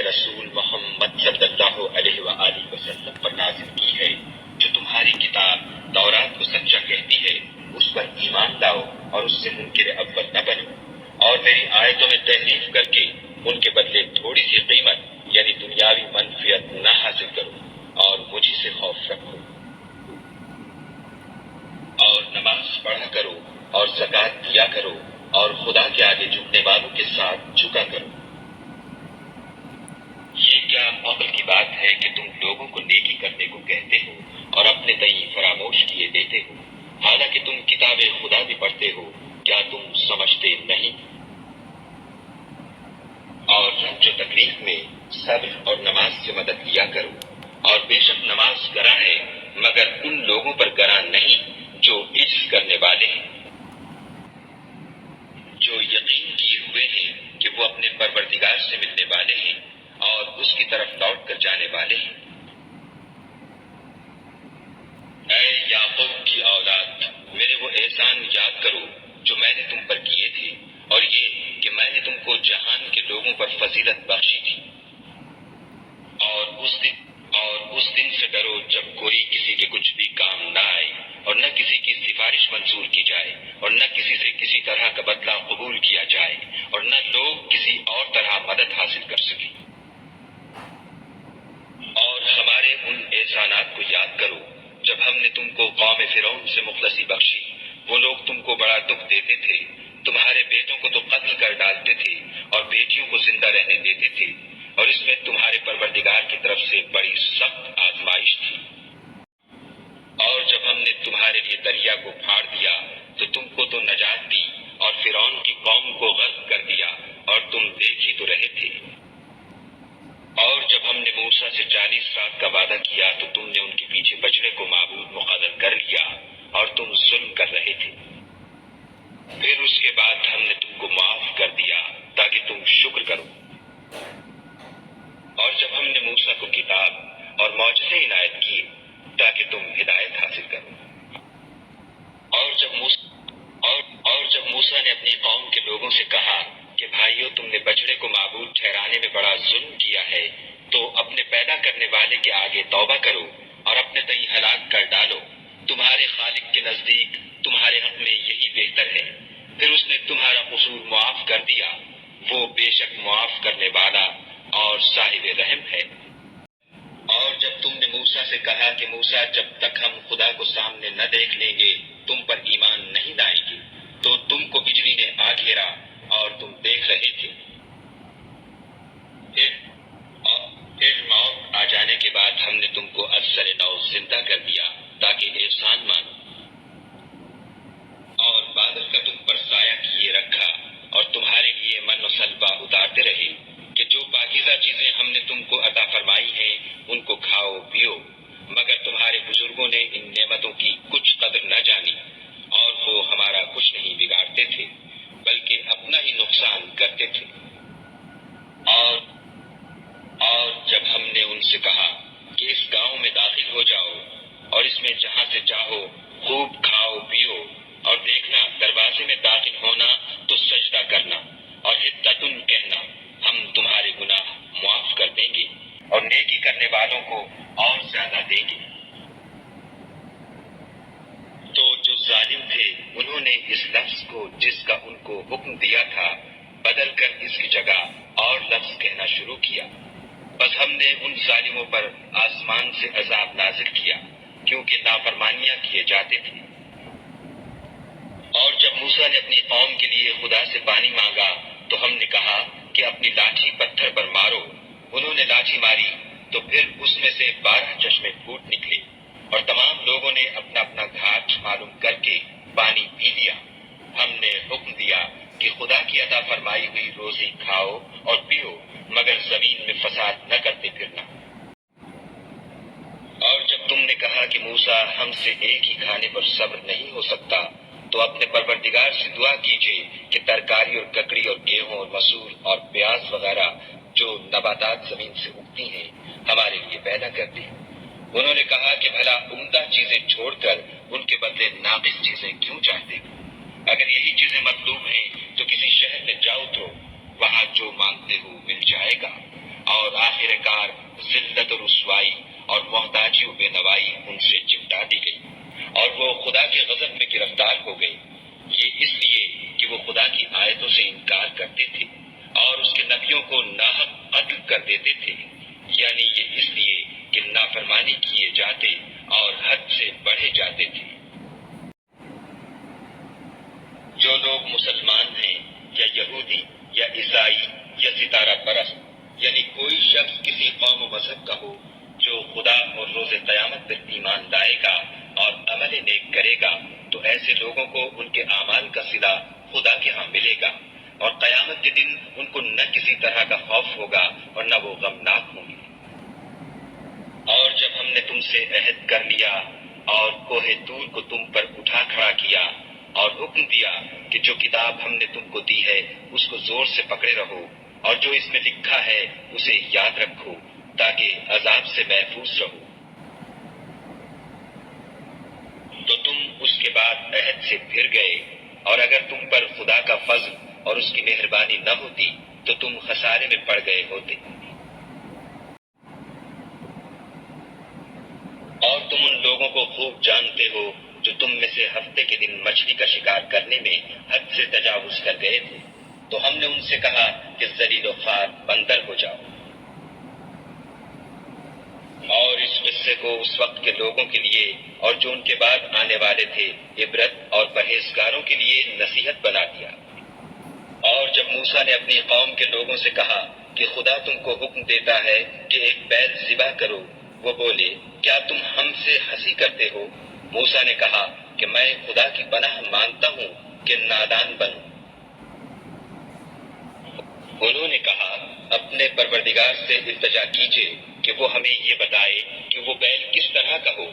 رسول محمد صلی اللہ علیہ وآلہ وسلم پر نازل کی ہے، جو تمہاری کتاب تورات کو سچا کہتی ہے، اس پر ایمان لاؤ اور اس سے منکر اول نہ بنو، اور میری آیتوں میں تحریف کر کے ان کے بدلے تھوڑی سی قیمت یعنی دنیاوی منفعت نہ حاصل کرو، اور مجھ سے خوف رکھو، اور نماز پڑھا کرو اور زکوٰۃ دیا کرو، اور خدا کے آگے جھکنے والوں کے ساتھ جھکا کرو۔ یہ کیا عقل کی بات ہے کہ تم لوگوں کو نیکی کرنے کو کہتے ہو اور اپنے تئیں فراموش کیے دیتے ہو، حالانکہ تم کتاب خدا بھی پڑھتے ہو، کیا تم سمجھتے نہیں؟ اور رنج و تکلیف میں صبر اور نماز سے مدد لیا کرو، اور بے شک نماز گراں ہے مگر ان لوگوں پر گراں نہیں جو عجز کرنے والے ہیں، جو یقین کیے ہوئے ہیں کہ وہ اپنے پروردگار سے ملنے والے ہیں اور اس کی طرف لوٹ کر جانے والے ہیں۔ اے یعقوب کی اولاد، میرے وہ احسان یاد کرو جو میں نے تم پر کیے تھے، اور یہ کہ میں نے تم کو جہان کے لوگوں پر فضیلت بخشی تھی، اور اس دن سے ڈرو جب کوئی کسی کے کچھ بھی کام نہ آئے، اور نہ کسی کی سفارش منظور کی جائے، اور نہ کسی سے کسی طرح کا بدلہ قبول کیا جائے، اور نہ لوگ کسی اور طرح مدد حاصل کر سکیں۔ اور ہمارے ان احسانات کو یاد کرو جب ہم نے تم کو قوم فرعون سے مخلصی بخشی، وہ لوگ تم کو بڑا دکھ دیتے تھے، تمہارے بیٹوں کو تو قتل کر ڈالتے تھے اور بیٹیوں کو زندہ رہنے دیتے تھے، اور اس میں تمہارے پروردگار کی طرف سے بڑی سخت آزمائش تھی۔ اور جب ہم نے تمہارے لیے دریا کو پھاڑ دیا تو تم کو تو نجات دی، اور فرعون کی قوم کو غرق کر دیا، اور تم دیکھ ہی تو رہے تھے۔ اور جب ہم نے موسیٰ سے 40 رات کا وعدہ کیا تو تم نے ان کے پیچھے بچڑے کو معبود مقرر کر لیا، اور تم ظلم کر رہے تھے۔ پھر اس کے بعد ہم نے تم کو معاف کر دیا تاکہ تم شکر کرو۔ اور جب ہم نے موسیٰ کو کتاب اور معجزے عنایت کیے تاکہ تم ہدایت حاصل کرو۔ اور جب موسیٰ نے اپنی قوم کے لوگوں سے کہا کہ بھائیو، تم نے بچڑے کو معبود ٹھہرانے میں بڑا ظلم کیا ہے، تو اپنے پیدا کرنے والے کے آگے توبہ کرو اور اپنے تئیں ہلاک کر ڈالو، تمہارے خالق کے نزدیک تمہارے حق میں یہی بہتر ہے۔ پھر اس نے تمہارا قصور معاف کر دیا، وہ بے شک معاف کرنے والا اور صاحب رحم ہے۔ اور جب تم نے موسیٰ سے کہا کہ موسیٰ، جب تک ہم خدا کو سامنے نہ دیکھ لیں گے تم پر ایمان نہیں لائیں گے، تو تم کو بجلی نے آ گھیرا اور تم دیکھ رہے تھے۔ پھر موت آ جانے کے بعد ہم نے تم کو از سر نو زندہ کر دیا تاکہ احسان مانو، اور بادل کا تم پر سایہ کیے رکھا اور تمہارے لیے من و سلوہ اتارتے رہے کہ جو پاکیزہ چیزیں ہم نے تم کو عطا فرمائی ہیں ان کو کھاؤ پیو، مگر تمہارے بزرگوں نے ان نعمتوں کی کچھ قدر نہ جانی، اور وہ ہمارا کچھ نہیں بگاڑتے تھے بلکہ اپنا ہی نقصان کرتے تھے۔ اور جب ہم نے ان سے کہا کہ اس گاؤں میں داخل ہو جاؤ اور اس میں جہاں سے چاہو خوب کھاؤ پیو، اور دیکھنا دروازے میں داخل ہونا تو سجدہ کرنا اور حطتن کہنا، ہم تمہارے گناہ معاف کر دیں گے اور نیکی کرنے والوں کو اور زیادہ دیں گے۔ تو جو ظالم تھے انہوں نے اس لفظ کو جس کا ان کو حکم دیا تھا بدل کر اس کی جگہ اور لفظ کہنا شروع کیا، بس ہم نے ان ظالموں پر آسمان سے عذاب نازل کیا کیونکہ نافرمانیاں کیے جاتے تھے۔ اور جب موسیٰ نے اپنی قوم کے لیے خدا سے پانی مانگا تو ہم نے کہا کہ اپنی لاٹھی پتھر پر مارو، انہوں نے لاٹھی ماری تو پھر اس میں سے 12 چشمے پھوٹ نکلے، اور تمام لوگوں نے اپنا اپنا گھاٹ معلوم کر کے پانی پی لیا۔ ہم نے حکم دیا کہ خدا کی عطا فرمائی ہوئی روزی کھاؤ اور پیو، مگر زمین میں فساد نہ کرتے پھرنا۔ اور جب تم نے کہا کہ موسیٰ، ہم سے ایک ہی کھانے پر صبر نہیں ہو سکتا، تو اپنے پروردگار سے دعا کیجیے کہ ترکاری اور ککڑی اور گیہوں اور مسور اور پیاز وغیرہ جو نباتات زمین سے اگتی ہیں ہمارے لیے پیدا کر دے۔ انہوں نے کہا کہ بھلا عمدہ چیزیں چھوڑ کر ان کے بدلے ناقص چیزیں کیوں چاہتے ہیں؟ اگر یہی چیزیں مطلوب ہیں تو کسی شہر میں جاؤ تو وہاں جو مانگتے ہو مل جائے گا، اور آخر کار ذلت و رسوائی اور محتاجی و بے نوائی ان سے چمٹا دی گئی اور وہ خدا کے غضب میں گرفتار ہو گئے۔ یہ اس لیے کہ وہ خدا کی آیتوں سے انکار کرتے تھے اور اس کے نبیوں کو ناحق قتل کر دیتے تھے، یعنی یہ اس لیے کہ نافرمانی کیے جاتے اور حد سے بڑھے جاتے تھے۔ جو لوگ مسلمان ہیں یا یہودی یا عیسائی یا ستارہ پرست، یعنی کوئی شخص کسی قوم و مذہب کا ہو جو خدا اور روز قیامت پر ایمان لائے گا اور عمل نیک کرے گا، تو ایسے لوگوں کو ان کے اعمال کا صلہ خدا کے ہاں ملے گا اور قیامت کے دن ان کو نہ کسی طرح کا خوف ہوگا اور نہ وہ غمناک ہوں گے۔ اور جب ہم نے تم سے عہد کر لیا اور کوہ طور کو تم پر اٹھا کھڑا کیا اور حکم دیا کہ جو کتاب ہم نے تم کو دی ہے اس کو زور سے پکڑے رہو اور جو اس میں لکھا ہے اسے یاد رکھو تاکہ عذاب سے محفوظ رہو، تو تم اس کے بعد عہد سے پھر گئے، اور اگر تم پر خدا کا فضل اور اس کی مہربانی نہ ہوتی تو تم خسارے میں پڑ گئے ہوتے۔ اور تم ان لوگوں کو خوب جانتے ہو جو تم میں سے ہفتے کے دن مچھلی کا شکار کرنے میں حد سے تجاوز کر گئے تھے، تو ہم نے ان سے کہا کہ ذلیل و خوار بندر ہو جاؤ۔ اور اس قصے کو اس وقت کے لوگوں کے لیے اور جو ان کے بعد آنے والے تھے عبرت اور پرہیزگاروں کے لیے نصیحت بنا دیا۔ اور جب موسیٰ نے اپنی قوم کے لوگوں سے کہا کہ خدا تم کو حکم دیتا ہے کہ ایک بیل ذبح کرو، وہ بولے کیا تم ہم سے ہنسی کرتے ہو؟ موسیٰ نے کہا کہ میں خدا کی پناہ مانگتا ہوں کہ نادان بنوں۔ انہوں نے کہا اپنے پروردگار سے التجا کیجیے کہ وہ ہمیں یہ بتائے کہ وہ بیل کس طرح کا ہو۔